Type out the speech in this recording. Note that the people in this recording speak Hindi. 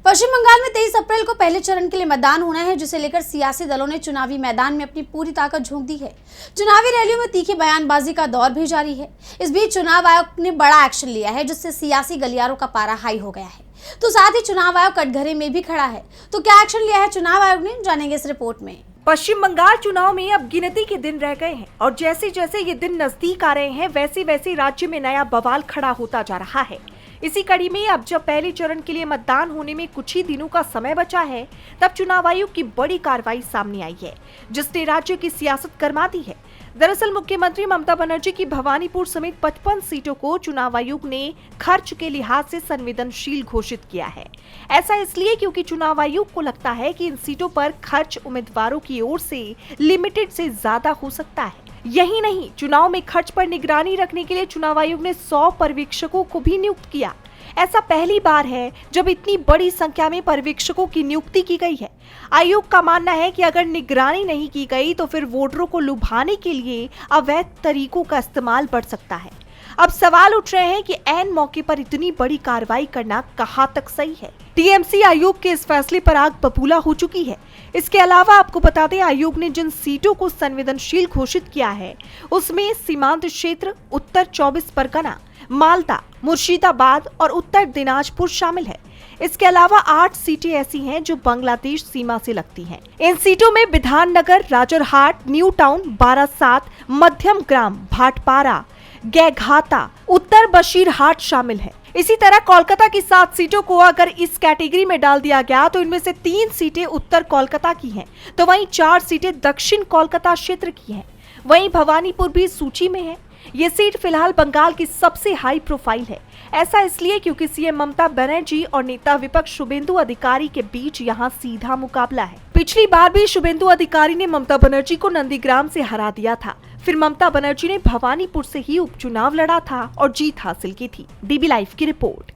पश्चिम बंगाल में 23 अप्रैल को पहले चरण के लिए मतदान होना है, जिसे लेकर सियासी दलों ने चुनावी मैदान में अपनी पूरी ताकत झोंक दी है। चुनावी रैलियों में तीखी बयानबाजी का दौर भी जारी है। इस बीच चुनाव आयोग ने बड़ा एक्शन लिया है, जिससे सियासी गलियारों का पारा हाई हो गया है। तो साथ ही चुनाव आयोग कटघरे में भी खड़ा है। तो क्या एक्शन लिया है चुनाव आयोग ने, जानेंगे इस रिपोर्ट में। पश्चिम बंगाल चुनाव में अब गिनती के दिन रह गए हैं और जैसे जैसे ये दिन नजदीक आ रहे हैं, वैसे वैसे राज्य में नया बवाल खड़ा होता जा रहा है। इसी कड़ी में अब जब पहले चरण के लिए मतदान होने में कुछ ही दिनों का समय बचा है, तब चुनाव आयोग की बड़ी कार्रवाई सामने आई है, जिसने राज्य की सियासत गरमा दी है। दरअसल मुख्यमंत्री ममता बनर्जी की भवानीपुर समेत 55 सीटों को चुनाव आयोग ने खर्च के लिहाज से संवेदनशील घोषित किया है। ऐसा इसलिए क्योंकि चुनाव आयोग को लगता है कि इन सीटों पर खर्च उम्मीदवारों की ओर से लिमिटेड से ज्यादा हो सकता है। यही नहीं, चुनाव में खर्च पर निगरानी रखने के लिए चुनाव आयोग ने 100 पर्यवेक्षकों को भी नियुक्त किया। ऐसा पहली बार है जब इतनी बड़ी संख्या में पर्यवेक्षकों की नियुक्ति की गई है। आयोग का मानना है कि अगर निगरानी नहीं की गई तो फिर वोटरों को लुभाने के लिए अवैध तरीकों का इस्तेमाल बढ़ सकता है। अब सवाल उठ रहे हैं कि ऐन मौके पर इतनी बड़ी कार्रवाई करना कहां तक सही है। टीएमसी आयोग के इस फैसले पर आग बबूला हो चुकी है। इसके अलावा आपको बता दें, आयोग ने जिन सीटों को संवेदनशील घोषित किया है, उसमें सीमांत क्षेत्र, उत्तर 24 परगना, मालदा, मुर्शिदाबाद और उत्तर दिनाजपुर शामिल है। इसके अलावा 8 सीटें ऐसी हैं जो बांग्लादेश सीमा से लगती हैं। इन सीटों में बिधाननगर, राजरहाट, न्यू टाउन, बारासात, मध्यम ग्राम, भाटपारा, गैघाता, उत्तर बशीरहाट शामिल है। इसी तरह कोलकाता की 7 सीटों को अगर इस कैटेगरी में डाल दिया गया तो इनमें से 3 सीटें उत्तर कोलकाता की हैं, तो वहीं 4 सीटें दक्षिण कोलकाता क्षेत्र की हैं। वहीं भवानीपुर भी सूची में है। ये सीट फिलहाल बंगाल की सबसे हाई प्रोफाइल है। ऐसा इसलिए क्योंकि सीएम ममता बनर्जी और नेता विपक्ष शुभेंदु अधिकारी के बीच यहाँ सीधा मुकाबला है। पिछली बार भी शुभेंदु अधिकारी ने ममता बनर्जी को नंदीग्राम से हरा दिया था। फिर ममता बनर्जी ने भवानीपुर से ही उपचुनाव लड़ा था और जीत हासिल की थी। डीबी लाइव की रिपोर्ट।